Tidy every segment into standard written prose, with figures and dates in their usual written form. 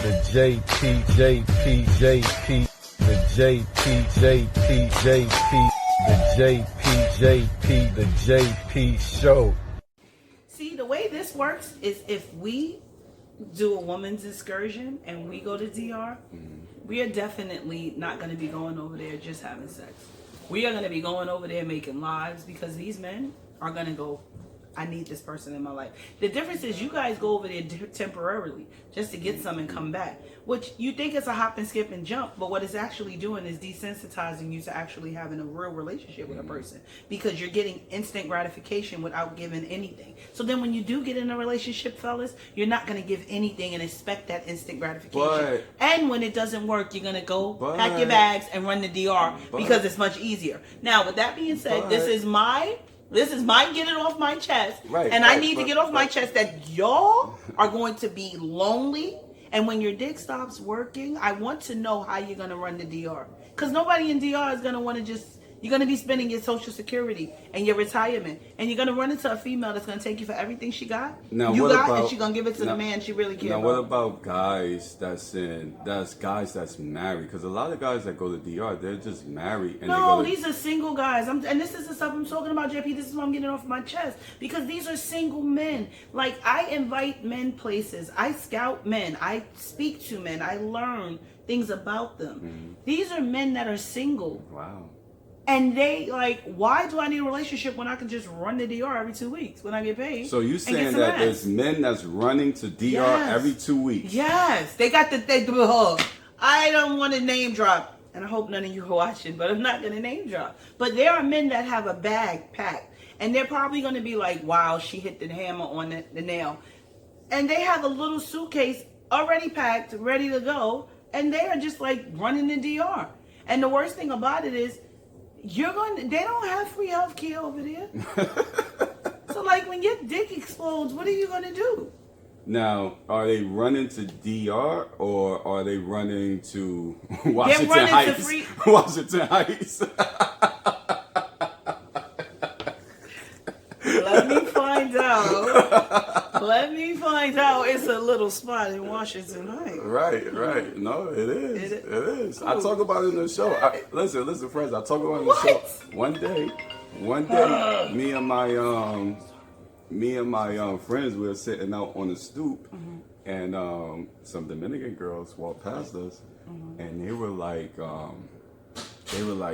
the JP, the JP show. See, the way this works is if we do a woman's excursion and we go to DR, we are definitely not going to be going over there just having sex. We are going to be going over there making lives, because these men are going to go, I need this person in my life. The difference is you guys go over there temporarily just to get some and come back, which you think it's a hop and skip and jump, but what it's actually doing is desensitizing you to actually having a real relationship with a person, because you're getting instant gratification without giving anything. So then when you do get in a relationship, fellas, you're not going to give anything and expect that instant gratification. And when it doesn't work, you're going to go pack your bags and run to DR because it's much easier. Now, with that being said, this is my get it off my chest. And I need to get off my chest that y'all are going to be lonely. And when your dick stops working, I want to know how you're going to run the DR. Because nobody in DR is going to want to just... You're going to be spending your Social Security and your retirement. And you're going to run into a female that's going to take you for everything she got. Now, you got, and she's going to give it to the man she really cares about. Now, what about guys that's married? Because a lot of guys that go to DR, they're just married. And these are single guys. And this is the stuff I'm talking about, JP. This is why I'm getting it off my chest. Because these are single men. Like, I invite men places. I scout men. I speak to men. I learn things about them. These are men that are single. Wow. And they like, why do I need a relationship when I can just run to DR every 2 weeks when I get paid? So you saying that there's men that's running to DR every 2 weeks? Yes. They got I don't want to name drop, and I hope none of you are watching, but I'm not going to name drop. But there are men that have a bag packed, and they're probably going to be like, wow, she hit the hammer on the nail. And they have a little suitcase already packed, ready to go, and they are just like running to DR. And the worst thing about it is, they don't have free health care over there. So like when your dick explodes, what are you going to do? Now, are they running to DR or are they running to Washington Heights? Washington Heights. Let me find out. Let me find out. It's a little spot in Washington Heights. Right. No, it is. It is. Cool. I talk about it in the show. Listen, friends. I talk about it in the show. One day, me and my friends were sitting out on the stoop, and some Dominican girls walked past us, and they were like,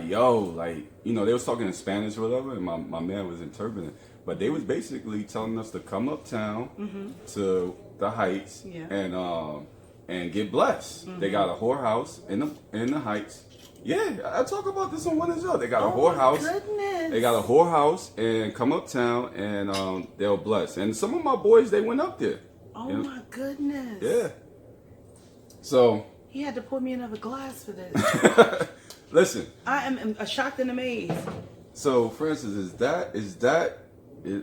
yo, like, you know, they was talking in Spanish or whatever, and my man was interpreting. But they was basically telling us to come uptown to the Heights and get blessed. They got a whorehouse in the Heights. Yeah, I talk about this on one as well. They got a whorehouse. Goodness. They got a whorehouse and come uptown and they'll bless. And some of my boys, they went up there. Oh my goodness. Yeah. So he had to pour me another glass for this. Listen. I am shocked and amazed. So, Francis,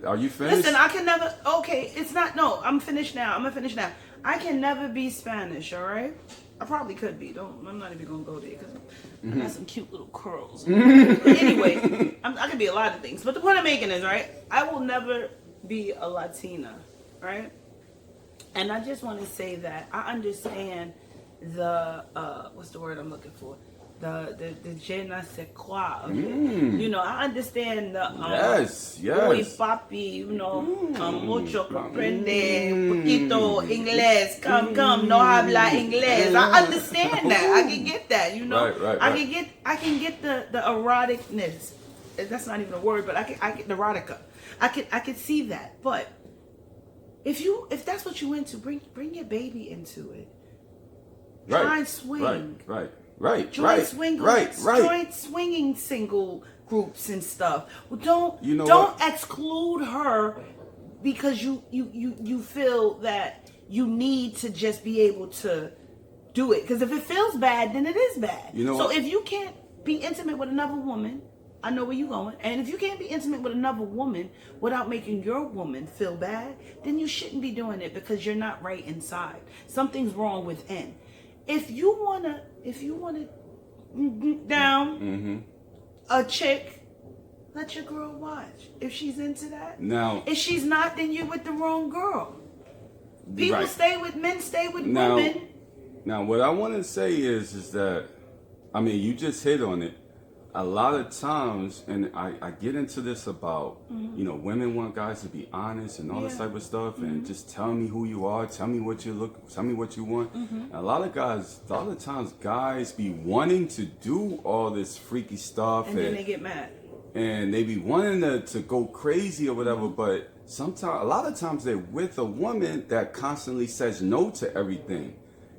are you finished? Listen, I can never. Okay, it's not. No, I'm finished now. I'm gonna finish now. I can never be Spanish. All right. I probably could be. I'm not even gonna go there because I got some cute little curls. But anyway, I could be a lot of things. But the point I'm making is, right, I will never be a Latina, right? And I just want to say that I understand the what's the word I'm looking for? The je ne sais quoi of it. You know, I understand the yes. Uy, papi, you know, mucho comprende, poquito inglés, come, no habla inglés. I understand that. I can get that, you know. Right. I can get the eroticness. That's not even a word, but I get the erotica. I can see that. But if that's what you into, bring your baby into it. Try and swing. Right. Joint swinging single groups and stuff. Well, don't exclude her because you feel that you need to just be able to do it. Because if it feels bad, then it is bad. So if you can't be intimate with another woman, I know where you're going. And if you can't be intimate with another woman without making your woman feel bad, then you shouldn't be doing it because you're not right inside. Something's wrong within. If you wanna down a chick, let your girl watch. If she's into that. Now, if she's not, then you're with the wrong girl. Men stay with women Now, what I want to say is that, I mean, you just hit on it. A lot of times, and I get into this about, you know, women want guys to be honest and all this type of stuff, and just tell me who you are, tell me what you look, tell me what you want. A lot of times, guys be wanting to do all this freaky stuff, and then they get mad, and they be wanting to go crazy or whatever. But sometimes, a lot of times, they're with a woman that constantly says no to everything,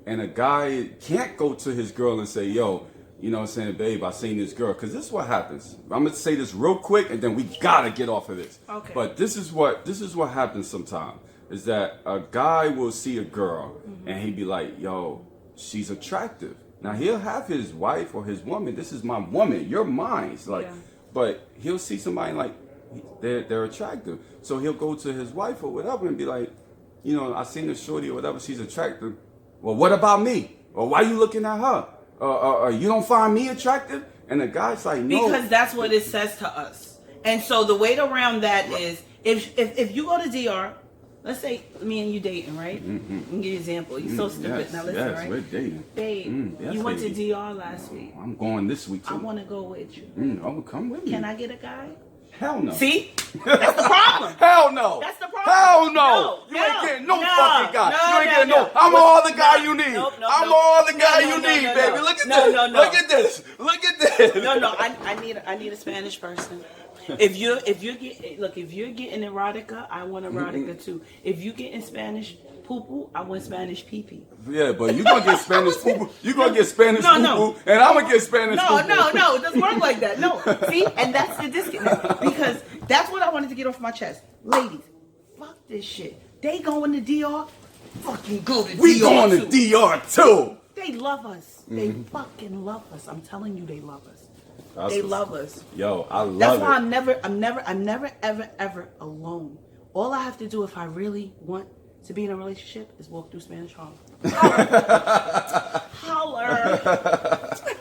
and a guy can't go to his girl and say, yo, you know what I'm saying, babe, I seen this girl. Because this is what happens. I'm going to say this real quick, and then we got to get off of this. Okay. But this is what happens sometimes, is that a guy will see a girl, and he'd be like, yo, she's attractive. Now, he'll have his wife or his woman. This is my woman. You're mine. It's like, but he'll see somebody like, they're attractive. So he'll go to his wife or whatever and be like, you know, I seen this shorty or whatever. She's attractive. Well, what about me? Or why you looking at her? You don't find me attractive? And the guy's like, no. Because that's what it says to us. And so the way around that is, if you go to DR, let's say me and you dating, right? Let me give you an example. You're so stupid. Yes, now listen, yes, right? we're dating. Babe, yes, you went to baby. DR last week. I'm going this week too. I want to go with you. Oh, come with me. Can I get a guy? Hell no. See? That's the problem. Hell no. That's the problem. Hell no. No, You ain't no, getting no no, fucking guy. no, You ain't no, getting no. no. I'm all the guy you need. Nope, nope, I'm nope. all the guy No, you no, need, no, baby. no. Look at No, this. no, no. Look at this. Look at this. No. I need a Spanish person. If you're getting erotica, I want erotica too. If you getting Spanish poo-poo, I want Spanish pee-pee. Yeah, but you gonna get Spanish poo-poo. You gonna get Spanish No. poo-poo, and I'm gonna get Spanish poo-poo. No, it doesn't work like that. No, see, and that's the disconnect, because that's what I wanted to get off my chest. Ladies, fuck this shit. They going to DR, fucking go to DR. We going to too. DR too. They love us. They fucking love us. I'm telling you, they love us. They what's- love us. Yo, I love That's it. why I'm never, ever alone. All I have to do if I really want to be in a relationship is walk through Spanish Harlem.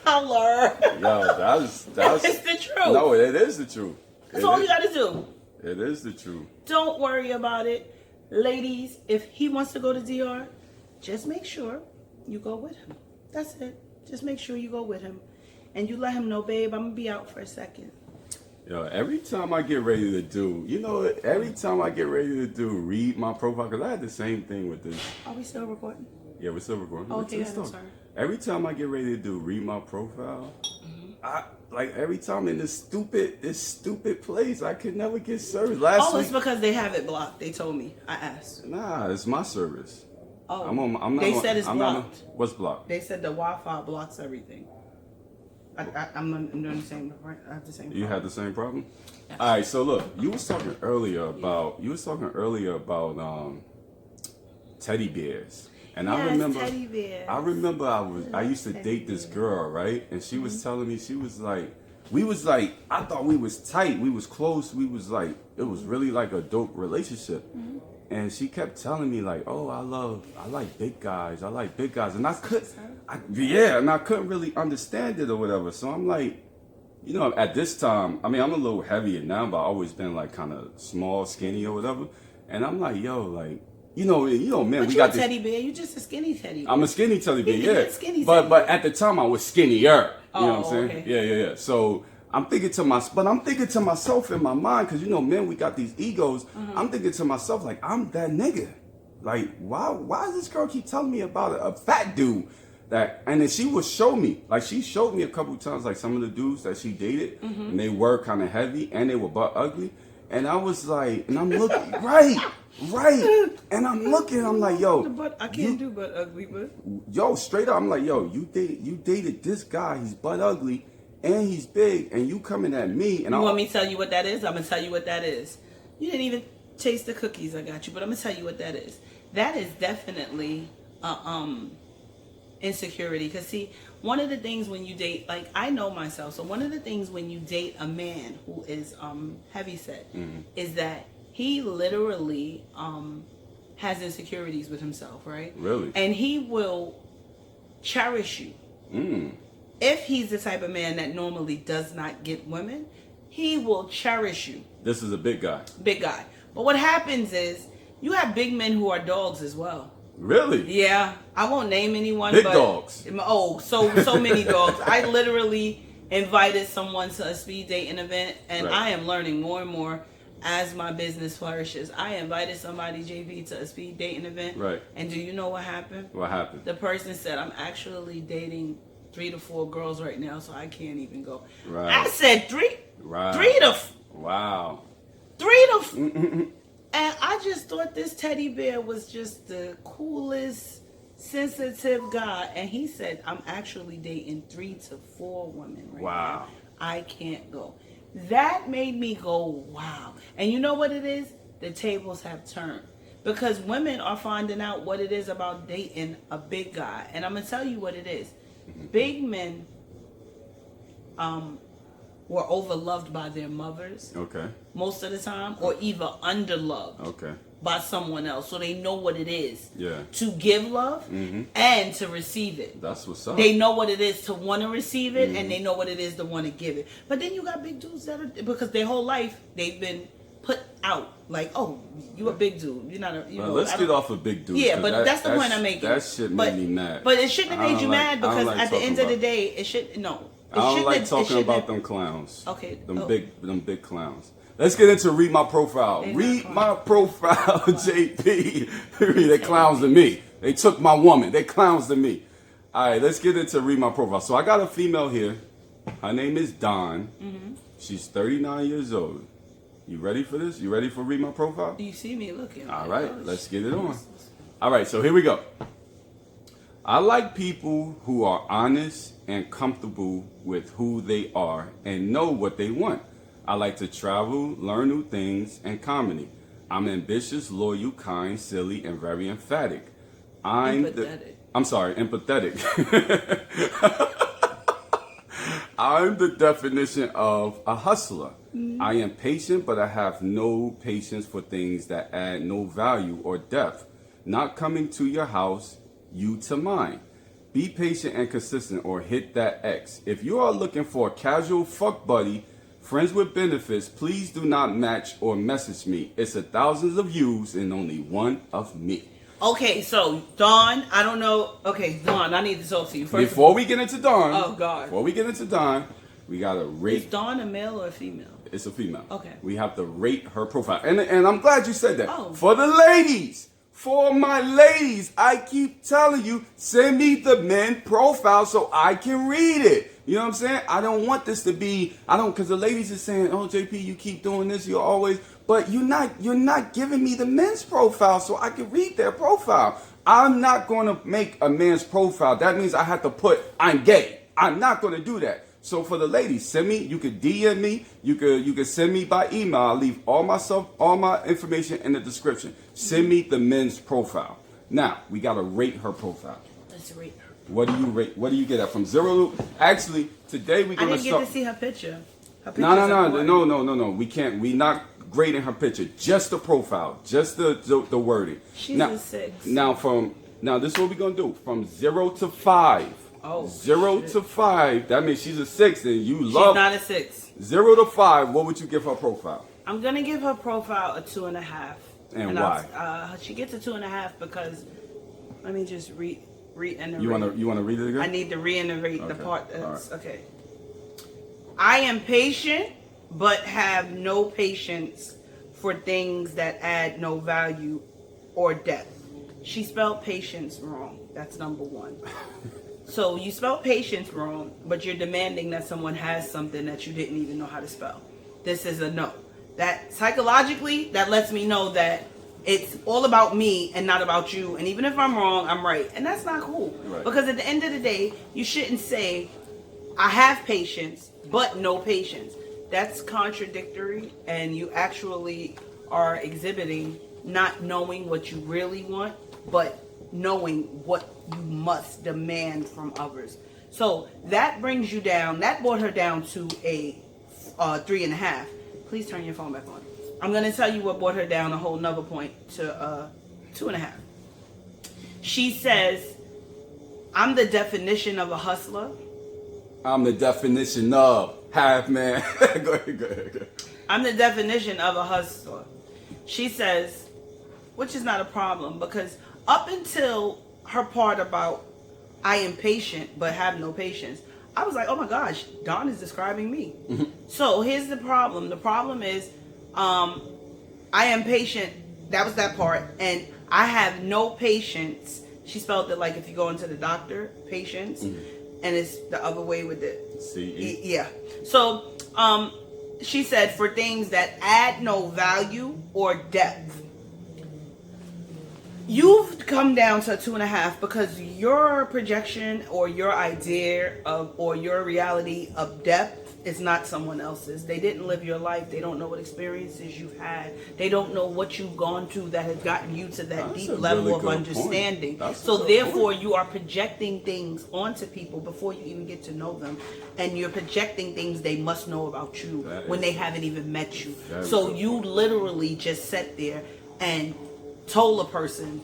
Holler. Yo, that's It's the truth. No, it is the truth. That's all you gotta do. It is the truth. Don't worry about it. Ladies, if he wants to go to DR, just make sure you go with him. That's it. Just make sure you go with him. And you let him know, babe, I'm gonna be out for a second. Yo, every time I get ready to do, read my profile, because I had the same thing with this. Are we still recording? Yeah, we're still recording. Oh, Let's okay, start. I'm sorry. Every time I get ready to read my profile, every time in this stupid place, I could never get service. Last It's week, because they have it blocked. They told me. I asked. nah, it's my service. Oh, I'm not. they said it's I'm not blocked. What's blocked? They said the Wi-Fi blocks everything. I'm doing the same. Right? I have the same. You problem. had the same problem? Yes. All right, so look, you was talking earlier about teddy bears. And Yes, I remember teddy bears. I used to Teddy date this bears. girl, right? And she was telling me, she was like, I thought we was tight, we was close, we was like, it was really like a dope relationship. And she kept telling me like, oh, I like big guys, and I couldn't really understand it or whatever. So I'm like, you know, at this time, I mean, I'm a little heavier now, but I've always been like kind of small, skinny or whatever. And I'm like, yo, like, you know, man, But we you got a this. teddy bear. You just a skinny teddy bear. I'm a skinny teddy bear, You're yeah. a skinny but teddy but at the time I was skinnier. You know what I'm saying? Okay. Yeah. So I'm thinking to myself in my mind, because you know, men, we got these egos. I'm thinking to myself like, I'm that nigga. Like, why does this girl keep telling me about a fat dude? And then she would show me, like she showed me a couple times, like some of the dudes that she dated, and they were kind of heavy and they were butt ugly. And I was like, and I'm looking, right. And I'm looking, I'm like, yo. I can't do butt ugly, but. Yo, straight up, I'm like, yo, you dated this guy, he's butt ugly, and he's big, and you coming at me. And You want me to tell you what that is? I'm going to tell you what that is. You didn't even taste the cookies I got you, but I'm going to tell you what that is. That is definitely insecurity. Because, see, one of the things when you date, like, I know myself, so one of the things when you date a man who is heavyset is that he literally has insecurities with himself, right? Really? And he will cherish you. If he's the type of man that normally does not get women, he will cherish you. This is a big guy. Big guy. But what happens is, you have big men who are dogs as well. Really? Yeah, I won't name anyone. Big but, dogs. Oh, so many dogs. I literally invited someone to a speed dating event, and Right. I am learning more and more as my business flourishes. I invited somebody, JP, to a speed dating event. Right. And do you know what happened? What happened? The person said, I'm actually dating 3 to 4 girls right now, so I can't even go. Right. I said three Right. Wow. 3 to and I just thought this teddy bear was just the coolest, sensitive guy. And he said, I'm actually dating 3 to 4 women right Wow. now. I can't go. That made me go, wow. And you know what it is? The tables have turned. Because women are finding out what it is about dating a big guy. And I'm going to tell you what it is. Big men were overloved by their mothers. Okay. Most of the time, or either underloved Okay. by someone else, so they know what it is to give love and to receive it. That's what's up. They know what it is to want to receive it, and they know what it is to want to give it. But then you got big dudes that are, because their whole life they've been put out like, oh, you a big dude, you're not a. You know, let's get off of big dudes. Yeah, but that's the point I'm making. That shit made me mad. But it shouldn't have made you mad, because like at the end of the about- day, it should no. I don't like talking about them clowns. Okay. Them big clowns. Let's get into read my profile. Read my profile, JP. They clowns to me. They took my woman. They clowns to me. All right, let's get into read my profile. So I got a female here. Her name is Dawn. She's 39 years old. You ready for this? You ready for read my profile? You see me looking. All right, let's get it on. All right, so here we go. I like people who are honest and comfortable with who they are and know what they want. I like to travel, learn new things, and comedy. I'm ambitious, loyal, kind, silly, and very emphatic. Empathetic. Empathetic. I'm the definition of a hustler. I am patient, but I have no patience for things that add no value or depth. Not coming to your house, you to mine. Be patient and consistent, or hit that X. If you are looking for a casual fuck buddy, friends with benefits, please do not match or message me. It's a thousands of views and only one of me. Okay, so Dawn, I don't know. Okay, Dawn, I need to talk to you first. Before we get into Dawn, Oh, God. Before we get into Dawn, we gotta Is rate. Dawn a male or a female? It's a female. Okay. We have to rate her profile, and I'm glad you said that. Oh. For the ladies. For my ladies, I keep telling you, send me the men profile so I can read it. You know what I'm saying? I don't want this to be, because the ladies are saying, oh, JP, you keep doing this, you're always, but you're not giving me the men's profile so I can read their profile. I'm not going to make a man's profile. That means I have to put, I'm gay. I'm not going to do that. So for the ladies, send me. You could DM me. You could send me by email. I'll leave all my information in the description. Send me the men's profile. Now we gotta rate her profile. Let's rate her. What do you rate? What do you get at from 0 to? Actually, today we're I gonna didn't start. get to see her picture. No. We can't. We not grading her picture. Just the profile. Just the wording. She's a 6. Now this is what we're gonna do. From 0 to 5. Oh, 0 shit. to 5. That means she's a 6, and you She's love. not a 6. 0 to 5. What would you give her profile? I'm gonna give her profile a 2.5. And why? She gets a 2.5 because, let me just reiterate. You wanna read it again? I need to reiterate the Okay. part that's All right. okay. I am patient, but have no patience for things that add no value or depth. She spelled patience wrong. That's number 1. So you spelled patience wrong, but you're demanding that someone has something that you didn't even know how to spell. This is a no. That psychologically, that lets me know that it's all about me and not about you. And even if I'm wrong, I'm right. And that's not cool. Right. Because at the end of the day, you shouldn't say, I have patience, but no patience. That's contradictory, and you actually are exhibiting not knowing what you really want, but knowing what you must demand from others. So that brings you down. That brought her down to a 3.5. Please turn your phone back on. I'm going to tell you what brought her down a whole nother point to 2.5. She says, I'm the definition of a hustler. I'm the definition of half man. Go ahead. I'm the definition of a hustler. She says, which is not a problem, because up until her part about I am patient but have no patience, I was like, oh my gosh, Dawn is describing me. So here's the problem. The problem is, I am patient. That was that part. And I have no patience. She spelled it like if you go into the doctor, patience. And it's the other way with the C-E. Yeah. So, she said for things that add no value or depth. You've come down to a 2.5 because your projection or your idea of or your reality of depth is not someone else's. They didn't live your life. They don't know what experiences you've had. They don't know what you've gone through that has gotten you to that deep level of understanding. So therefore you are projecting things onto people before you even get to know them. And you're projecting things they must know about you when they haven't even met you. So you literally just sat there and told a person,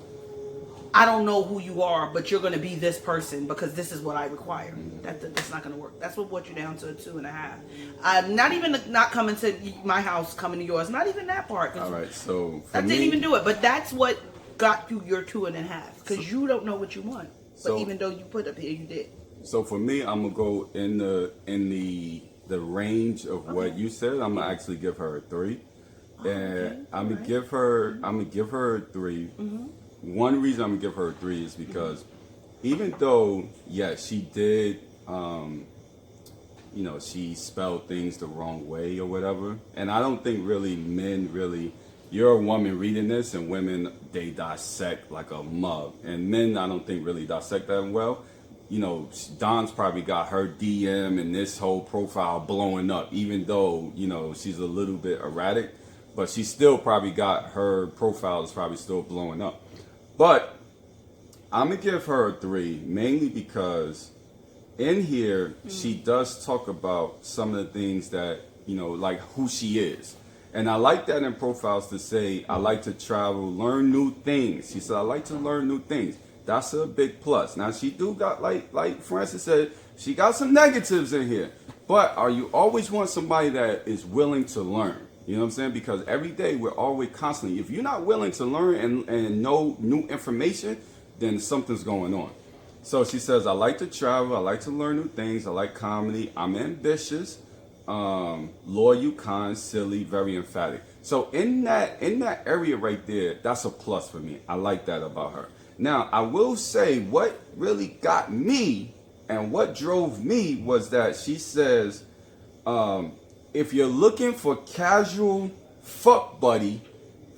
I don't know who you are, but you're going to be this person because this is what I require. That's not going to work. That's what brought you down to a 2.5. Not even not coming to my house, coming to yours. Not even that part. All right, so I didn't even do it, but that's what got you your 2.5 because you don't know what you want. But even though you put up here, you did. So for me, I'm gonna go in the range of what you said. I'm gonna actually give her a 3. And I'm gonna give her a 3. One reason I'm gonna give her a 3 is because even though she did she spelled things the wrong way or whatever, and I don't think really men really, you're a woman reading this and women, they dissect like a mug, and men I don't think really dissect that well. Dawn's probably got her DM and this whole profile blowing up, even though she's a little bit erratic. But she still probably got her profile is probably still blowing up. But I'm going to give her a 3, mainly because in here, she does talk about some of the things that, like who she is. And I like that in profiles to say, I like to travel, learn new things. She said, I like to learn new things. That's a big plus. Now, she do got, like Francis said, she got some negatives in here. But you always want somebody that is willing to learn. You know what I'm saying? Because every day we're always constantly, if you're not willing to learn and know new information, then something's going on. So she says, I like to travel. I like to learn new things. I like comedy. I'm ambitious, loyal, kind, silly, very emphatic. So in that area right there, that's a plus for me. I like that about her. Now, I will say what really got me and what drove me was that she says, if you're looking for casual fuck buddy,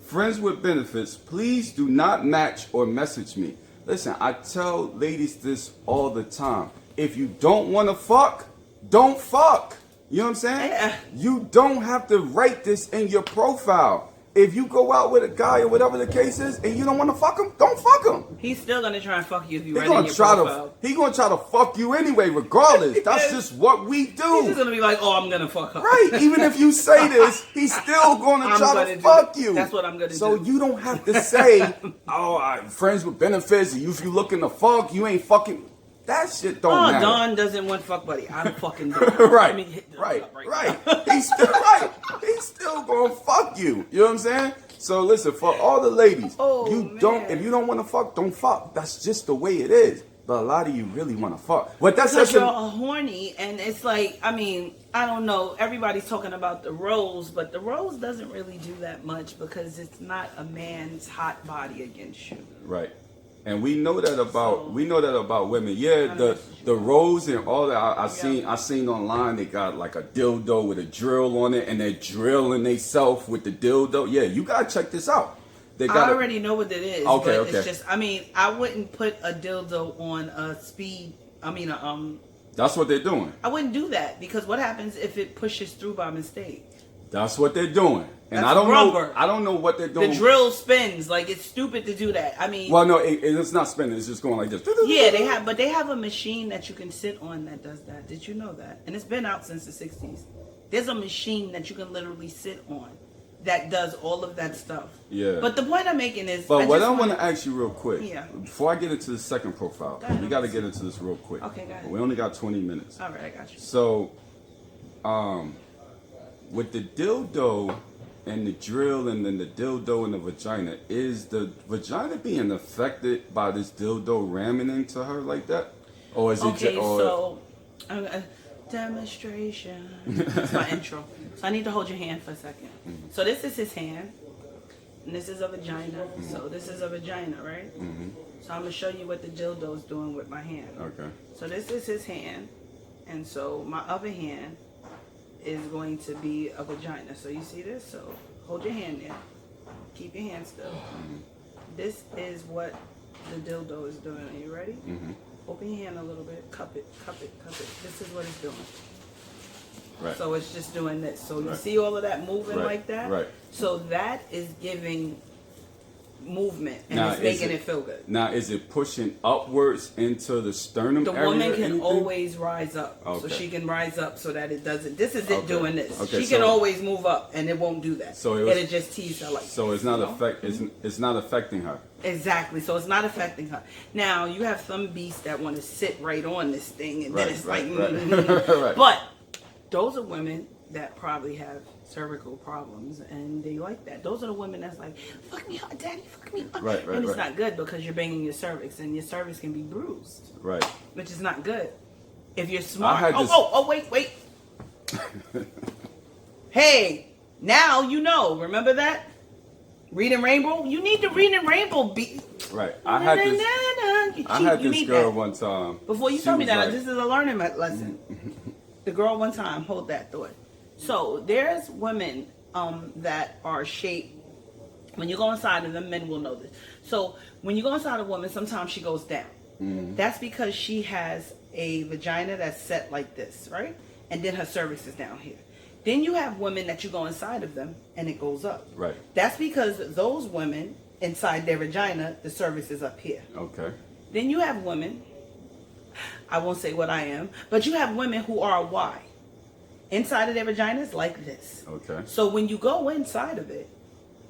friends with benefits, please do not match or message me. Listen, I tell ladies this all the time. If you don't want to fuck, don't fuck. You know what I'm saying? Yeah. You don't have to write this in your profile. If you go out with a guy or whatever the case is and you don't want to fuck him, don't fuck him. He's still going to try and fuck you if you write in your profile. He's going to try to fuck you anyway, regardless. That's just what we do. He's just going to be like, oh, I'm going to fuck her. Right. Even if you say this, he's still going to try to fuck you. That's what I'm going to do. So you don't have to say, oh, I'm friends with benefits. If you looking to fuck, you ain't fucking. That shit don't matter. Dawn doesn't want fuck buddy. I'm fucking Dawn. Right. Right. He's still right. He's still gonna fuck you. You know what I'm saying? So listen, for all the ladies, if you don't want to fuck, don't fuck. That's just the way it is. But a lot of you really want to fuck. But that's because you're horny, and it's like, I don't know. Everybody's talking about the rose, but the rose doesn't really do that much because it's not a man's hot body against you. Right. And we know that about women. Yeah, the rose and all that. I seen online. They got like a dildo with a drill on it, and they're drilling themselves with the dildo. Yeah, you gotta check this out. I already know what it is. Okay, but it's just, I wouldn't put a dildo on a speed. That's what they're doing. I wouldn't do that because what happens if it pushes through by mistake? That's what they're doing. And I don't know what they're doing. The drill spins. Like, it's stupid to do that. Well, no, it's not spinning. It's just going like this. Yeah, they have a machine that you can sit on that does that. Did you know that? And it's been out since the 60s. There's a machine that you can literally sit on that does all of that stuff. Yeah. But the point I'm making is... But I want to ask you real quick. Yeah. Before I get into the second profile, we got to get into this real quick. Okay, go ahead. We only got 20 minutes. All right, I got you. So, with the dildo and the drill and then the dildo and the vagina, is the vagina being affected by this dildo ramming into her like that? Or is it Okay, so demonstration. That's my intro. So I need to hold your hand for a second. Mm-hmm. So this is his hand, and this is a vagina. Mm-hmm. So this is a vagina, right? Mm-hmm. So I'm gonna show you what the dildo is doing with my hand. Okay. So this is his hand, and so my other hand is going to be a vagina. So you see this? So hold your hand there. Keep your hand still. Mm-hmm. This is what the dildo is doing. Are you ready? Mm-hmm. Open your hand a little bit. Cup it, cup it, cup it. This is what it's doing. Right. So it's just doing this. So you Right. see all of that moving Right. like that? Right. So that is giving movement, and Now, it's making it feel good. Now, is it pushing upwards into the sternum The area woman or can anything? always rise up. Okay. So she can rise up so that it doesn't. This is it Okay. doing this. Okay, She can so- always move up, and it won't do that. So it was- It'll just tease her like So it's not it's not affecting her. Exactly. So it's not affecting her. Now, you have some beasts that want to sit right on this thing, and Right, then it's right, like, right. Right. But those are women that probably have cervical problems, and they like that. Those are the women that's like, fuck me hard, daddy, fuck me hard. Right, right, and it's right. not good because you're banging your cervix, and your cervix can be bruised, Right. which is not good. If you're smart. had this- Wait. Hey, now you know. Remember that? Reading Rainbow? You need to read in Rainbow beat. Right. I had this girl that. one time. Before you She tell me was that, like- this is a learning lesson. The girl one time, hold that thought. So there's women that are shaped. When you go inside of them, men will know this. So when you go inside a woman, sometimes she goes down. Mm-hmm. That's because she has a vagina that's set like this, right? And then her cervix is down here. Then you have women that you go inside of them and it goes up. Right. That's because those women inside their vagina, the cervix is up here. Okay. Then you have women, I won't say what I am, but you have women who are Y. Inside of their vaginas like this. Okay. So when you go inside of it,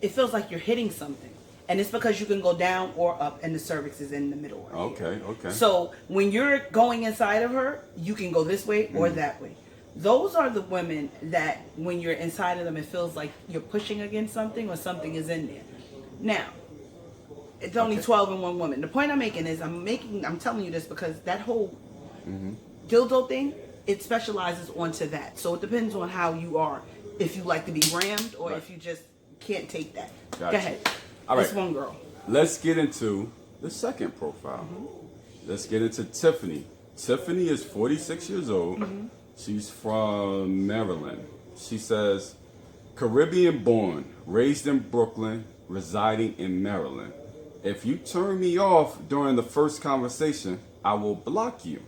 it feels like you're hitting something. And it's because you can go down or up and the cervix is in the middle. Right here. Okay. So when you're going inside of her, you can go this way or that way. Those are the women that when you're inside of them, it feels like you're pushing against something or something is in there. Now, it's only 12 in one woman. The point I'm making is I'm telling you this because that whole dildo thing, it specializes onto that. So it depends on how you are. If you like to be rammed or if you just can't take that. Gotcha. Go ahead. All This right. one girl. Let's get into the second profile. Let's get into Tiffany. Tiffany is 46 years old. She's from Maryland. She says, Caribbean born, raised in Brooklyn, residing in Maryland. If you turn me off during the first conversation, I will block you.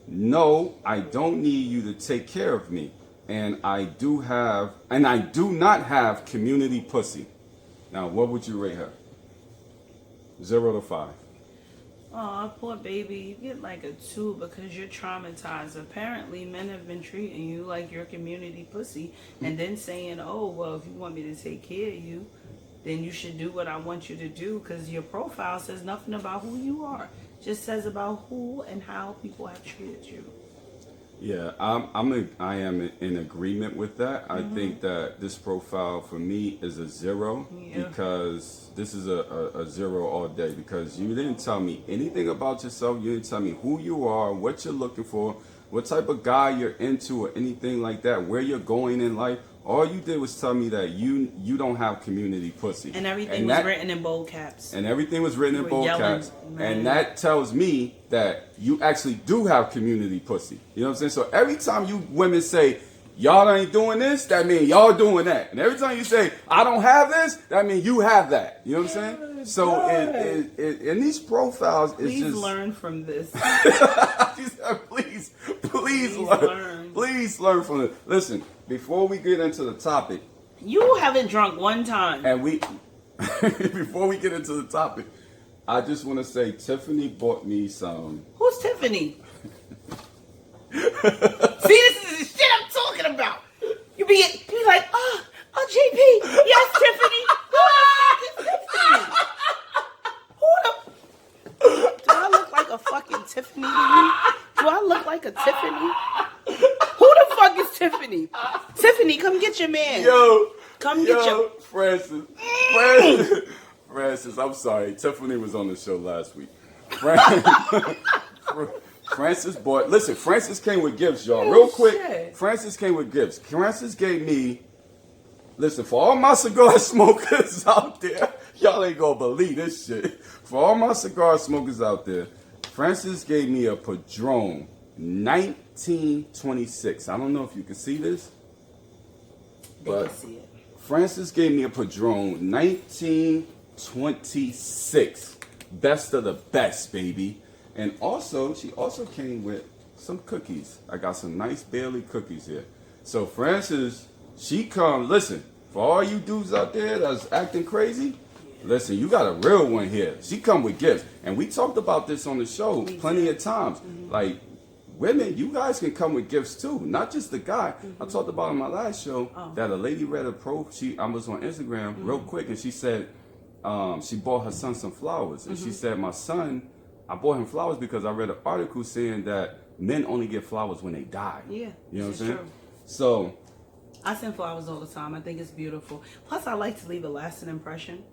No, I don't need you to take care of me. And I do not have community pussy. Now, what would you rate her? 0 to 5. Oh, poor baby. You get like a 2 because you're traumatized. Apparently, men have been treating you like your community pussy and then saying, oh, well, if you want me to take care of you, then you should do what I want you to do because your profile says nothing about who you are. It just says about who and how people have treated you. Yeah, I am in agreement with that. I think that this profile for me is a 0 because this is a 0 all day because you didn't tell me anything about yourself. You didn't tell me who you are, what you're looking for, what type of guy you're into or anything like that, where you're going in life. All you did was tell me that you don't have community pussy. And everything was written in bold caps. And everything was written in bold yelling, caps. man. And that tells me that you actually do have community pussy. You know what I'm saying? So every time you women say, y'all ain't doing this, that means y'all doing that. And every time you say, I don't have this, that means you have that. You know what I'm saying? So in these profiles, it's Please just... learn from this. She said, please learn. Please learn from it. Listen, before we get into the topic... You haven't drunk one time. And before we get into the topic, I just want to say Tiffany bought me some... Who's Tiffany? See, this is the shit I'm talking about. You be like, oh, JP, yes, Tiffany. Who the fuck is Tiffany? Do I look like a fucking Tiffany to you? Do I look like a Tiffany? Who the fuck is Tiffany? Tiffany, come get your man. Yo, Come get your... Francis, I'm sorry. Tiffany was on the show last week. Francis bought... Listen, Francis came with gifts, y'all. Real quick, shit. Francis came with gifts. Francis gave me... Listen, for all my cigar smokers out there, y'all ain't gonna believe this shit. For all my cigar smokers out there, Francis gave me a Padron 1926. I don't know if you can see this, but Francis gave me a Padron 1926. Best of the best, baby. And also, she also came with some cookies. I got some nice Bailey cookies here. So Francis, she come, listen, for all you dudes out there that's acting crazy, listen, you got a real one here. She come with gifts. And we talked about this on the show plenty of times. Like, women, you guys can come with gifts too, not just the guy. I talked about in my last show that a lady read a I was on Instagram real quick, and she said she bought her son some flowers. And she said, my son, I bought him flowers because I read an article saying that men only get flowers when they die. Yeah, you know what I'm saying? true. So I send flowers all the time. I think it's beautiful. Plus, I like to leave a lasting impression.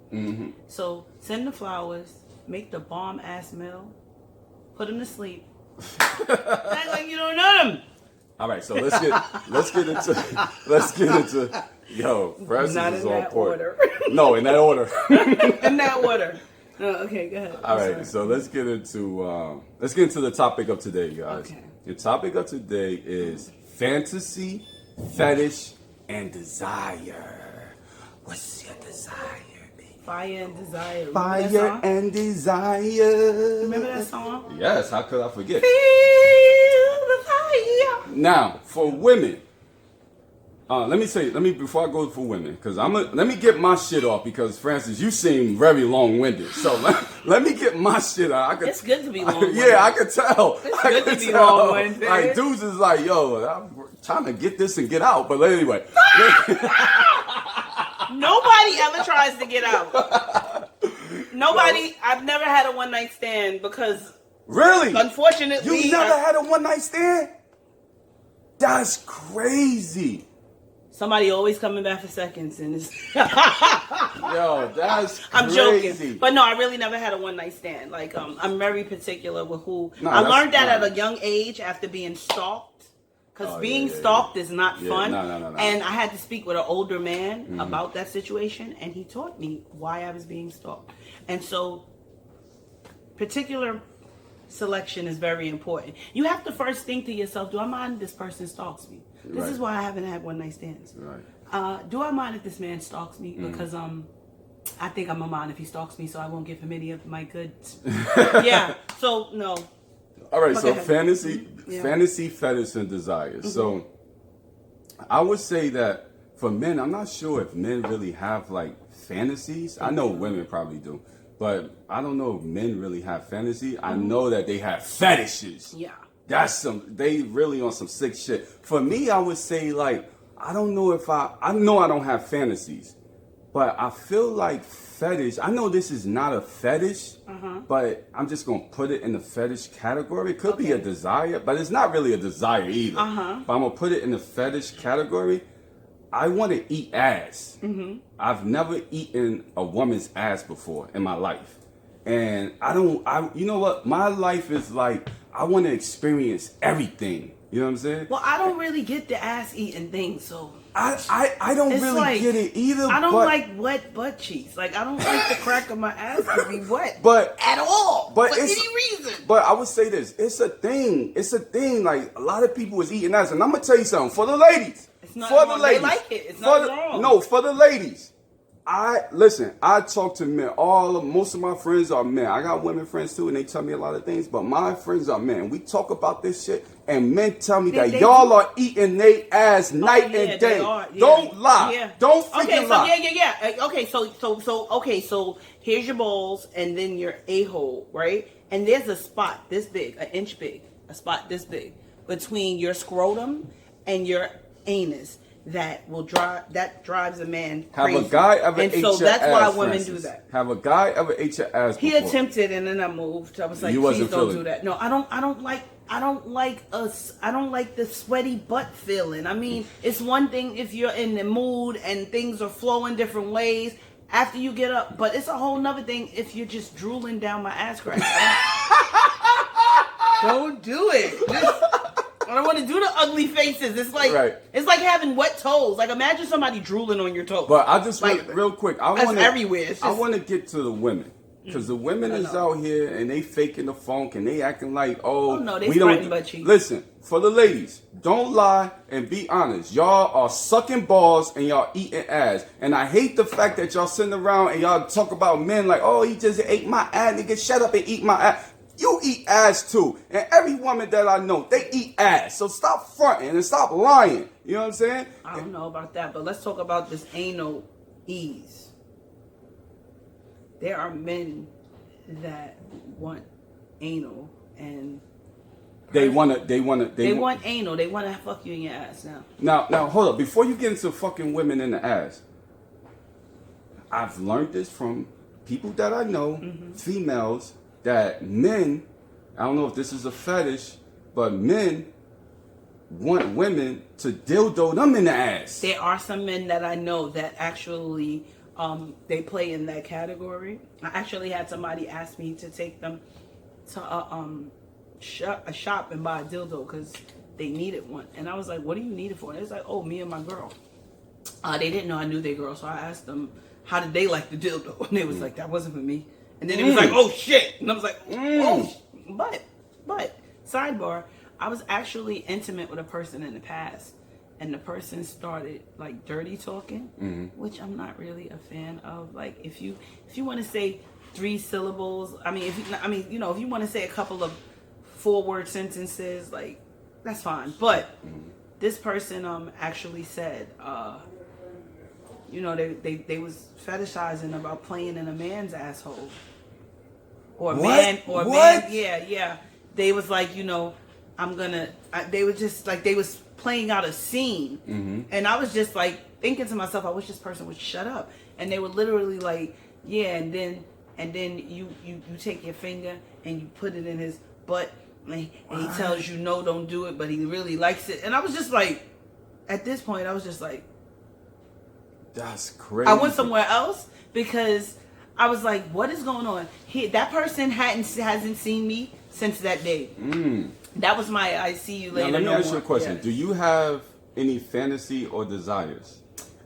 So send the flowers, make the bomb ass meal, put him to sleep. Act like you don't know them. all right, so let's get into yo, Francis Not is in on that point. order. No, in that order. In that order. Okay, go ahead. All right, so let's get into the topic of today, guys. Okay. The topic of today is fantasy, fetish, and desire. What's your desire, baby? Fire and Desire. Fire and desire. Remember that song? Yes, how could I forget? Feel the fire. Now, for women, before I go for women, because let me get my shit off, because Francis, you seem very long-winded. So let me get my shit out. It's good to be long-winded. Yeah, I could tell. It's good to be long-winded. Like, dudes is like, yo, I'm trying to get this and get out. But anyway. Nobody ever tries to get out. Nobody, I've never had a one-night stand because... Really? Unfortunately... You never had a one-night stand? That's crazy. Somebody always coming back for seconds, and it's... Yo, that's crazy. I'm joking. But no, I really never had a one-night stand. Like, I'm very particular with who... No, I learned that at a young age after being stalked. Because being stalked is not fun. No. And I had to speak with an older man about that situation, and he taught me why I was being stalked. And so, particular selection is very important. You have to first think to yourself, do I mind if this person stalks me? This is why I haven't had one-night stands. Right. Do I mind if this man stalks me? Because I think I'm a mind if he stalks me, so I won't give him any of my goods. Yeah. So, no. All right, so fantasy, fetish, and desire. So I would say that for men, I'm not sure if men really have like fantasies. I know women probably do, but I don't know if men really have fantasy. I know that they have fetishes. Yeah. They really on some sick shit. For me, I would say like, I know I don't have fantasies, but I feel like fetish, I know this is not a fetish, but I'm just going to put it in the fetish category. It could be a desire, but it's not really a desire either. But I'm going to put it in the fetish category. I want to eat ass. I've never eaten a woman's ass before in my life. And you know what? My life is like, I want to experience everything. You know what I'm saying? Well, I don't really get the ass eating thing, so... I don't really like, get it either. I don't like wet butt cheeks. Like, I don't like the crack of my ass to be wet. But at all. But for any reason. But I would say this. It's a thing. Like, a lot of people is eating ass. And I'm going to tell you something. For the ladies. It's not for wrong. The ladies. They like it. It's not wrong. No, for the ladies. I talk to men. Most of my friends are men. I got women friends too, and they tell me a lot of things, but my friends are men. We talk about this shit, and men tell me that y'all are eating they ass night and day. Don't lie. Don't freaking lie. Okay, so here's your balls and then your a-hole, right? And there's a spot this big, an inch big, a spot this big between your scrotum and your anus. That drives a man crazy. Have a guy ever ate your ass? And so that's why women do that. Have a guy ever ate your ass before? He attempted, and then I moved. I was like, please don't do that. No, I don't like I don't like the sweaty butt feeling. I mean, it's one thing if you're in the mood and things are flowing different ways after you get up, but it's a whole nother thing if you're just drooling down my ass crack. Don't do it. I don't want to do the ugly faces. It's like It's like having wet toes. Like imagine somebody drooling on your toes. But I just like, real quick. I want everywhere. I want to get to the women. Because the women is out here and they faking the funk and they acting like, no, they we don't. butt cheeks. Listen, for the ladies, don't lie and be honest. Y'all are sucking balls and y'all eating ass. And I hate the fact that y'all sitting around and y'all talk about men like, oh, he just ate my ass. Nigga, shut up and eat my ass. You eat ass too. And every woman that I know, they eat ass. So stop fronting and stop lying. You know what I'm saying? I don't know about that, but let's talk about this anal ease. There are men that want anal and they want anal. They want to fuck you in your ass now. Now, hold up. Before you get into fucking women in the ass, I've learned this from people that I know, females, that men, I don't know if this is a fetish, but men want women to dildo them in the ass. There are some men that I know that actually they play in that category. I actually had somebody ask me to take them to a shop and buy a dildo because they needed one. And I was like, what do you need it for? And it's like, oh, me and my girl. They didn't know I knew their girl, so I asked them, how did they like the dildo? And they was like, that wasn't for me. And then it was like, oh, shit. And I was like, oh, but, sidebar, I was actually intimate with a person in the past. And the person started like dirty talking, which I'm not really a fan of. Like if you want to say 3 syllables, if you want to say a couple of 4-word sentences, like that's fine. But this person actually said, they was fetishizing about playing in a man's asshole, or a man, yeah. They was like, they was just like they was playing out a scene, and I was just like thinking to myself, I wish this person would shut up. And they were literally like, yeah, and then you take your finger and you put it in his butt, and he tells you no, don't do it, but he really likes it. And I was just like, at this point, I was just like, that's crazy. I went somewhere else because I was like, what is going on? That person hasn't seen me since that day. That was my I see you later. Now, let me ask you a question. Yeah. Do you have any fantasy or desires?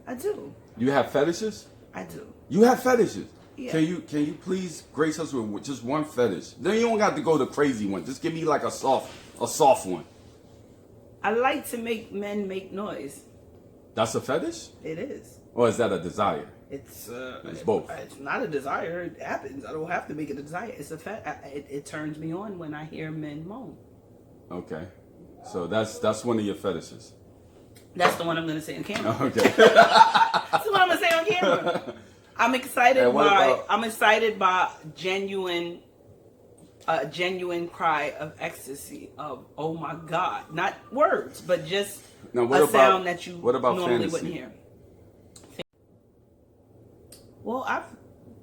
I do. You have fetishes? I do. You have fetishes? Yeah. Can you please grace us with just one fetish? Then you don't have to go the crazy one. Just give me like a soft one. I like to make men make noise. That's a fetish? It is. Or is that a desire? It's both. It's not a desire. It happens. I don't have to make it a desire. It's a it turns me on when I hear men moan. Okay, so that's one of your fetishes. That's the one I'm going to say on camera. Okay. That's the one I'm going to say on camera. I'm excited by genuine cry of ecstasy of oh my God, not words, but just sound that you normally fantasy? wouldn't hear. Well,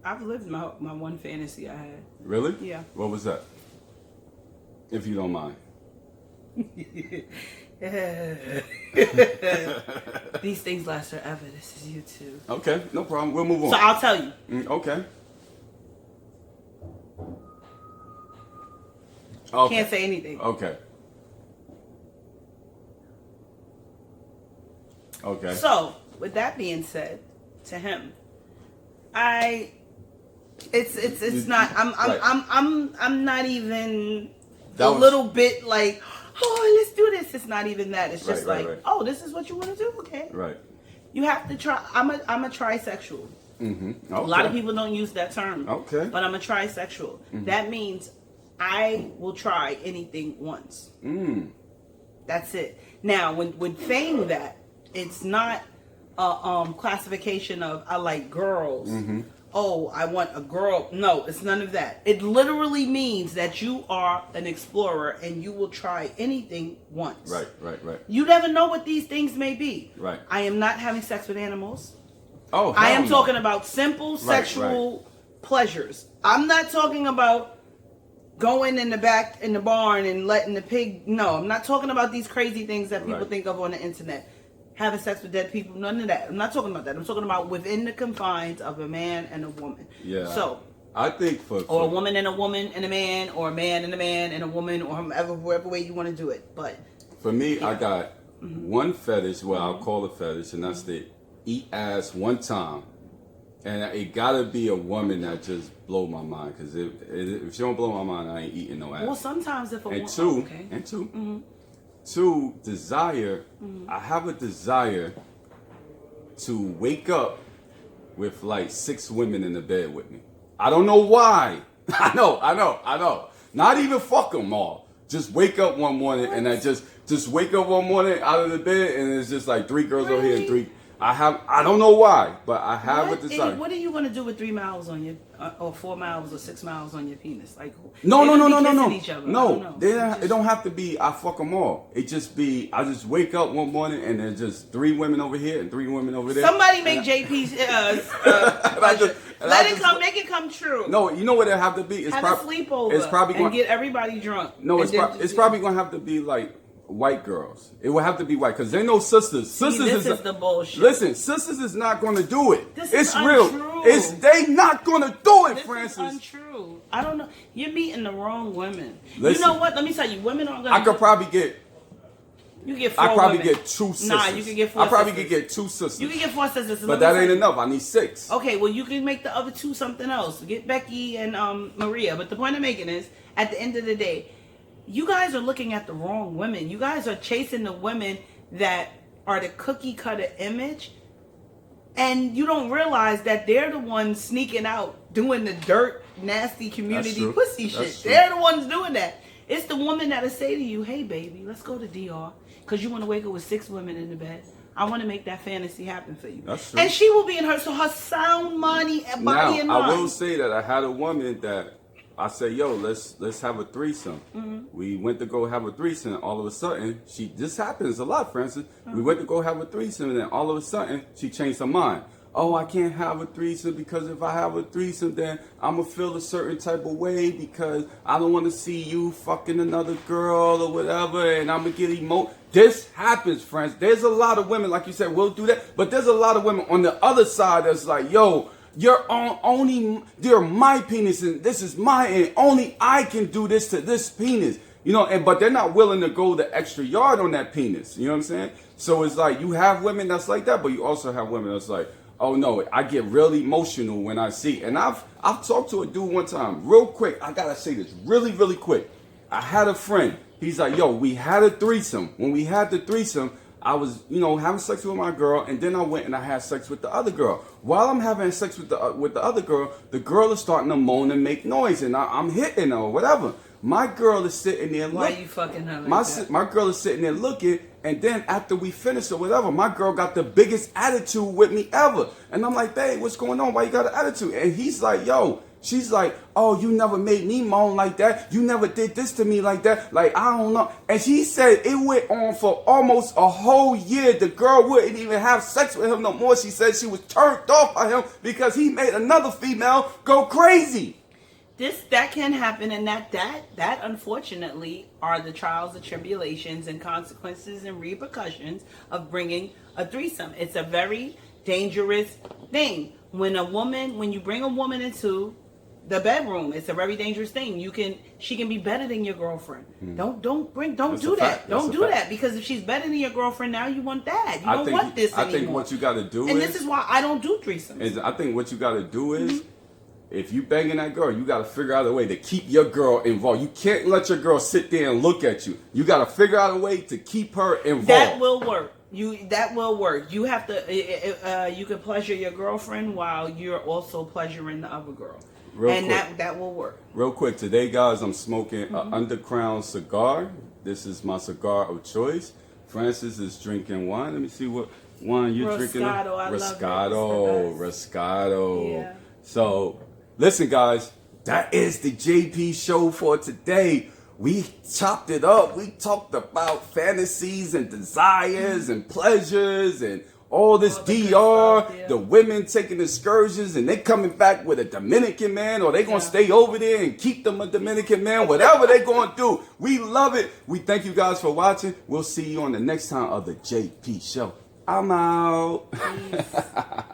I've lived my one fantasy I had. Really? Yeah. What was that? If you don't mind. These things last forever. This is YouTube. Okay, no problem. We'll move on. So I'll tell you. Okay. Can't say anything. Okay. So, with that being said, to him, it's not. I'm not even little bit like, oh, let's do this. It's not even that. It's just oh, this is what you want to do. Okay. Right. You have to try. I'm a trisexual. Okay. A lot of people don't use that term. Okay. But I'm a trisexual. That means I will try anything once. That's it. Now, when saying that, it's not a classification of I like girls. Oh, I want a girl. No, it's none of that. It literally means that you are an explorer and you will try anything once. Right. You never know what these things may be. Right. I am not having sex with animals. Oh, I am talking about simple sexual pleasures. I'm not talking about going in the back in the barn and letting the pig. No, I'm not talking about these crazy things that people think of on the internet. Having sex with dead people, none of that. I'm not talking about that. I'm talking about within the confines of a man and a woman. Yeah. So I think for or a woman and a man, or a man and a man and a woman, or whatever way you want to do it. But for me, I got one fetish, well, I'll call it fetish, and that's the eat ass one time. And it gotta be a woman that just blow my mind, because if she don't blow my mind, I ain't eating no ass. Well, sometimes if a woman, two, desire. I have a desire to wake up with like 6 women in the bed with me. I don't know why. I know. Not even fuck them all. Just wake up one morning and I just wake up one morning out of the bed and it's just like 3 girls over here and 3. I don't know why, but I have a desire. What are you going to do with 3 miles on your, or 4 miles or 6 miles on your penis? Like, no. Each other. No, it don't have to be I fuck them all. It just be I just wake up one morning and there's just 3 women over here and 3 women over there. Somebody make JP's. Make it come true. No, you know what it have to be? Have a sleepover. It's probably and get everybody drunk. No, it's probably going to have to be like white girls. It will have to be white because they know sisters. Sisters is the bullshit. Listen, sisters is not going to do it. It's real. They not going to do it, Francis. This is untrue. I don't know. You're meeting the wrong women. Listen, you know what? Let me tell you. Women aren't going to. I could probably get. You get 4 I probably women. get 2 sisters. Nah, you can get 4 I probably sisters. could get 2 sisters. You can get 4 sisters. But that ain't enough. I need 6. Okay, well, you can make the other 2 something else. Get Becky and Maria. But the point I'm making is, at the end of the day, you guys are looking at the wrong women. You guys are chasing the women that are the cookie cutter image. And you don't realize that they're the ones sneaking out, doing the dirt, nasty community pussy shit. They're the ones doing that. It's the woman that'll say to you, hey, baby, let's go to DR. Because you want to wake up with 6 women in the bed. I want to make that fantasy happen for you. That's true. And she will be in her sound body and body and mind. I will say that I had a woman that I said, yo, let's have a threesome. We went to go have a threesome. All of a sudden, this happens a lot, Francis. We went to go have a threesome, and then all of a sudden, she changed her mind. Oh, I can't have a threesome because if I have a threesome, then I'm going to feel a certain type of way because I don't want to see you fucking another girl or whatever, and I'm going to get emotional. This happens, friends. There's a lot of women, like you said, will do that, but there's a lot of women on the other side that's like, yo, you're my penis, and this is my, and only I can do this to this penis. You know, but they're not willing to go the extra yard on that penis. You know what I'm saying? So it's like you have women that's like that, but you also have women that's like, oh no, I get really emotional when I see. And I've talked to a dude one time, real quick. I gotta say this really, really quick. I had a friend. He's like, yo, we had a threesome. When we had the threesome, I was, having sex with my girl, and then I went and I had sex with the other girl. While I'm having sex with the other girl, the girl is starting to moan and make noise, and I'm hitting her or whatever. My girl is sitting there looking. Why are you fucking her like that? My girl is sitting there looking, and then after we finish or whatever, my girl got the biggest attitude with me ever. And I'm like, babe, what's going on? Why you got an attitude? And he's like, yo, she's like, oh, you never made me moan like that. You never did this to me like that. Like, I don't know. And she said it went on for almost a whole year. The girl wouldn't even have sex with him no more. She said she was turned off by him because he made another female go crazy. That can happen, and that unfortunately are the trials and tribulations and consequences and repercussions of bringing a threesome. It's a very dangerous thing. When you bring a woman into the bedroom, it's a very dangerous thing. She can be better than your girlfriend. Don't do that. Don't do that, because if she's better than your girlfriend, now you want that. You don't want this anymore. I think what you got to do and this is why I don't do threesomes. I think what you got to do is, if you banging that girl, you got to figure out a way to keep your girl involved. You can't let your girl sit there and look at you. You got to figure out a way to keep her involved. That will work. That will work. You have to. You can pleasure your girlfriend while you're also pleasuring the other girl. That will work. Real quick, today, guys, I'm smoking an Undercrown cigar. This is my cigar of choice. Francis is drinking wine. Let me see what wine you're drinking. Roscatto. Yeah. So, listen, guys, that is the JP show for today. We chopped it up. We talked about fantasies and desires and pleasures and all this All the good DR, stuff, yeah. the women taking excursions, and they coming back with a Dominican man, or they gonna stay over there and keep them a Dominican man, whatever they gonna do. We love it. We thank you guys for watching. We'll see you on the next time of the JP Show. I'm out. Peace.